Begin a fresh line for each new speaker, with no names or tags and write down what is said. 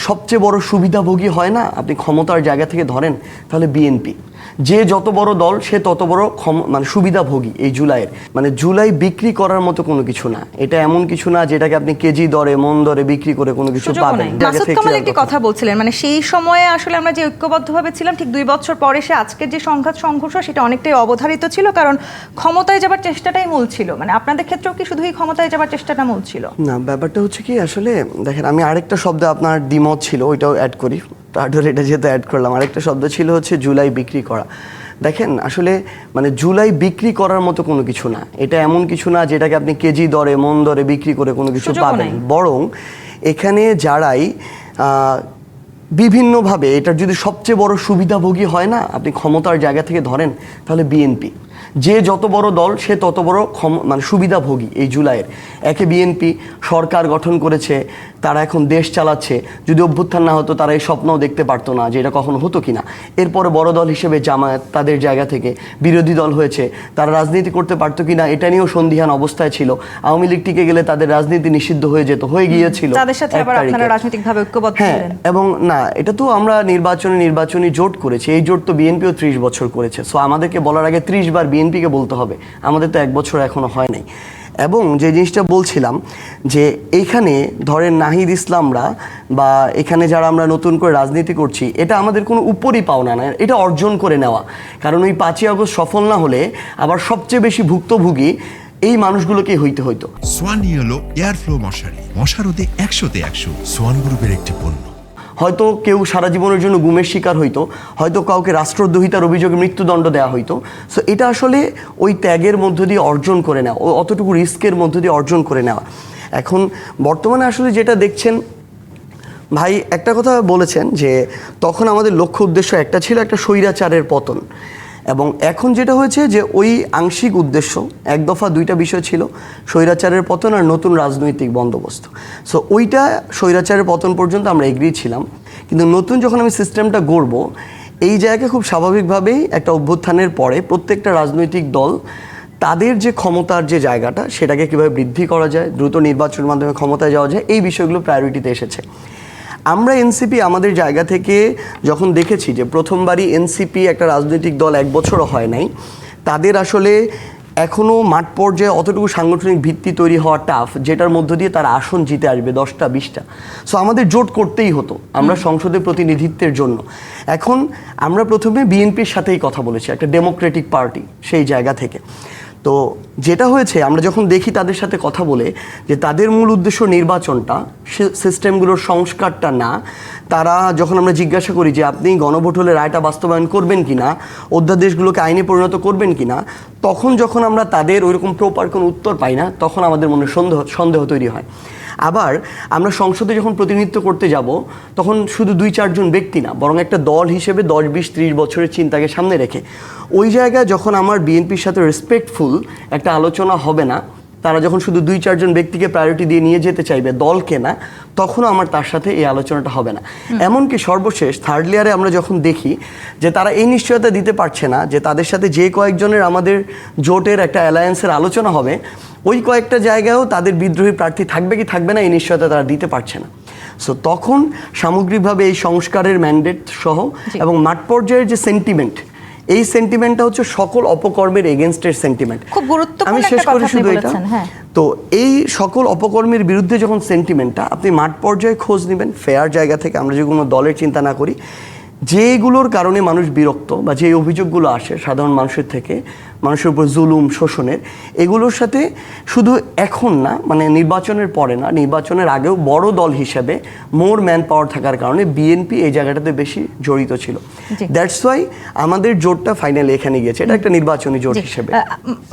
সবচেয়ে বড় সুবিধাভোগী হয় না, আপনি ক্ষমতার জায়গা থেকে ধরেন, তাহলে বিএনপি। যে যত বড় দল সে তত বড় মানে সুবিধাভোগী এই জুলাইয়ের। মানে জুলাই বিক্রি করার মতো কোনো কিছু না, এটা এমন কিছু না যেটাকে আপনি কেজি দরে মন দরে বিক্রি করে কোনো কিছু পাবেন।
মাসুদ কামাল একটি কথা বলছিলেন, মানে সেই সময়ে আসলে আমরা যে ঐক্যবদ্ধভাবে ছিলাম, ঠিক 2 বছর পরে সে আজকের যে সংঘাত সংঘর্ষ সেটা অনেকটাই অবধারিত ছিল, কারণ ক্ষমতায় যাবার চেষ্টাটাই মূল ছিল। মানে আপনাদের ক্ষেত্রেও কি শুধু এই ক্ষমতায় যাবার চেষ্টাটা মূল ছিল?
না, ব্যাপারটা হচ্ছে কি, আসলে দেখেন আমি আরেকটা শব্দ আপনার দ্বিমত ছিল ওইটাও অ্যাড করি, তারপর এটা যেহেতু অ্যাড করলাম, আরেকটা শব্দ ছিল হচ্ছে জুলাই বিক্রি করা। দেখেন আসলে মানে জুলাই বিক্রি করার মতো কোনো কিছু না, এটা এমন কিছু না যেটাকে আপনি কেজি দরে মন দরে বিক্রি করে কোনো কিছু পাবেন। বরং এখানে যারাই বিভিন্নভাবে এটার যদি সবচেয়ে বড় সুবিধাভোগী হয় না, আপনি ক্ষমতার জায়গা থেকে ধরেন, তাহলে বিএনপি। যে যত বড় দল সে তত বড় মানে সুবিধাভোগী এই জুলাইয়ের। একে বিএনপি সরকার গঠন করেছে, তারা এখন দেশ চালাচ্ছে। যদি অভ্যুত্থান না হতো তারা এই স্বপ্নও দেখতে পারতো না যে এটা কখনো হতো কিনা। এরপরে বড় দল হিসেবে জামায়াত তাদের জায়গা থেকে বিরোধী দল হয়েছে, তারা রাজনীতি করতে পারতো কিনা এটা নিয়েও সন্দিহান অবস্থায় ছিল। আওয়ামী লীগ টিকে গেলে তাদের রাজনীতি নিষিদ্ধ হয়ে যেত, হয়ে গিয়েছিল।
তাদের সাথে আবার আপনারা রাজনৈতিকভাবে ঐক্যবদ্ধ ছিলেন।
এবং না, এটা তো আমরা নির্বাচনী জোট করেছি, এই জোট তো বিএনপিও 30 বছর করেছে। সো আমাদেরকে বলার আগে 30 বার বিএনপিকে বলতে হবে, আমাদের তো 1 বছর এখনো হয় নাই। এবং যে জিনিসটা বলছিলাম যে এইখানে ধরেন নাহিদ ইসলামরা বা এখানে যারা আমরা নতুন করে রাজনীতি করছি, এটা আমাদের কোনো উপরই পাওনা না, এটা অর্জন করে নেওয়া। কারণ ওই 5ই আগস্ট সফল না হলে আবার সবচেয়ে বেশি ভুক্তভোগী এই মানুষগুলোকেই হইতো।
সোয়ান হলো এয়ারফ্লো মশারি, মশারোধে 100তে 100। সোয়ান গ্রুপের একটি পণ্য।
হয়তো কেউ সারা জীবনের জন্য গুমের শিকার হইতো, হয়তো কাউকে রাষ্ট্রদ্রোহিতার অভিযোগে মৃত্যুদণ্ড দেওয়া হইতো। সো এটা আসলে ওই ত্যাগের মধ্য দিয়ে অর্জন করে নেওয়া, অতটুকু রিস্কের মধ্য দিয়ে অর্জন করে নেওয়া। এখন বর্তমানে আসলে যেটা দেখছেন, ভাই একটা কথা বলেছেন যে তখন আমাদের লক্ষ্য উদ্দেশ্য একটা ছিল, একটা স্বৈরাচারের পতন। এবং এখন যেটা হয়েছে যে ওই আংশিক উদ্দেশ্য, 1 দফা 2টা বিষয় ছিল, স্বৈরাচারের পতন আর নতুন রাজনৈতিক বন্দোবস্ত। সো ওইটা স্বৈরাচারের পতন পর্যন্ত আমরা এগ্রি ছিলাম, কিন্তু নতুন যখন আমি সিস্টেমটা গড়ব, এই জায়গায় খুব স্বাভাবিকভাবেই একটা অভ্যুত্থানের পরে প্রত্যেকটা রাজনৈতিক দল তাদের যে ক্ষমতার যে জায়গাটা সেটাকে কীভাবে বৃদ্ধি করা যায়, দ্রুত নির্বাচনের মাধ্যমে ক্ষমতায় যাওয়া যায়, এই বিষয়গুলো প্রায়োরিটিতে এসেছে। আমরা এনসিপি আমাদের জায়গা থেকে যখন দেখেছি যে প্রথমবারই এনসিপি একটা রাজনৈতিক দল 1 বছরও হয় নাই, তাদের আসলে এখনও মাঠ পর্যায়ে অতটুকু সাংগঠনিক ভিত্তি তৈরি হওয়া টাফ, যেটার মধ্য দিয়ে তারা আসন জিতে আসবে 10টা 20টা। সো আমাদের জোট করতেই হতো আমরা সংসদে প্রতিনিধিত্বের জন্য। এখন আমরা প্রথমে বিএনপির সাথেই কথা বলেছি, একটা ডেমোক্রেটিক পার্টি সেই জায়গা থেকে। তো যেটা হয়েছে, আমরা যখন দেখি তাদের সাথে কথা বলে যে তাদের মূল উদ্দেশ্য নির্বাচনটা, সিস্টেমগুলোর সংস্কারটা না, তারা যখন আমরা জিজ্ঞাসা করি যে আপনি গণভোট হলে রায়টা বাস্তবায়ন করবেন কিনা, অধ্যাদেশগুলোকে আইনে পরিণত করবেন কিনা, তখন যখন আমরা তাদের ওইরকম প্রপার কোনো উত্তর পাই না, তখন আমাদের মনে সন্দেহ তৈরি হয়। আবার আমরা সংসদে যখন প্রতিনিধিত্ব করতে যাব, তখন শুধু 2-4 জন ব্যক্তি না, বরং একটা দল হিসেবে 10-20-30 বছরের চিন্তাকে সামনে রেখে ওই জায়গায় যখন আমার বিএনপির সাথে রেসপেক্টফুল একটা আলোচনা হবে না, তারা যখন শুধু 2-4 জন ব্যক্তিকে প্রায়োরিটি দিয়ে নিয়ে যেতে চাইবে, দলকে না, তখনও আমার তার সাথে এই আলোচনাটা হবে না। এমনকি সর্বশেষ 3rd লেয়ারে আমরা যখন দেখি যে তারা এই নিশ্চয়তা দিতে পারছে না যে তাদের সাথে যে কয়েকজনের আমাদের জোটের একটা অ্যালায়েন্সের আলোচনা হবে, ওই কয়েকটা জায়গায়ও তাদের বিদ্রোহী প্রার্থী থাকবে কি থাকবে না এই নিশ্চয়তা তারা দিতে পারছে না। সো তখন সামগ্রিকভাবে এই সংস্কারের ম্যান্ডেট সহ এবং মাঠ পর্যায়ের যে সেন্টিমেন্ট, এই সেন্টিমেন্টটা হচ্ছে সকল অপকর্মের এগেনস্টের সেন্টিমেন্ট।
খুব গুরুত্বপূর্ণ
আমি শেষ করি শুধু এটা। তো এই সকল অপকর্মের বিরুদ্ধে যখন সেন্টিমেন্টটা, আপনি মাঠ পর্যায়ে খোঁজ নেবেন ফেয়ার জায়গা থেকে, আমরা যে কোনো দলের চিন্তা না করি, যেগুলোর কারণে মানুষ বিরক্ত বা যে অভিযোগগুলো আসে সাধারণ মানুষের থেকে, মানুষের উপর জুলুম শোষণের, এগুলোর সাথে শুধু এখন না, মানে নির্বাচনের পরে না, নির্বাচনের আগেও বড় দল হিসেবে মোর ম্যান পাওয়ার থাকার কারণে বিএনপি এই জায়গাটাতে বেশি জড়িত ছিল। দ্যাটস ওয়াই আমাদের জোটটা ফাইনালি এখানে গিয়েছে, এটা একটা নির্বাচনী জোট হিসেবে।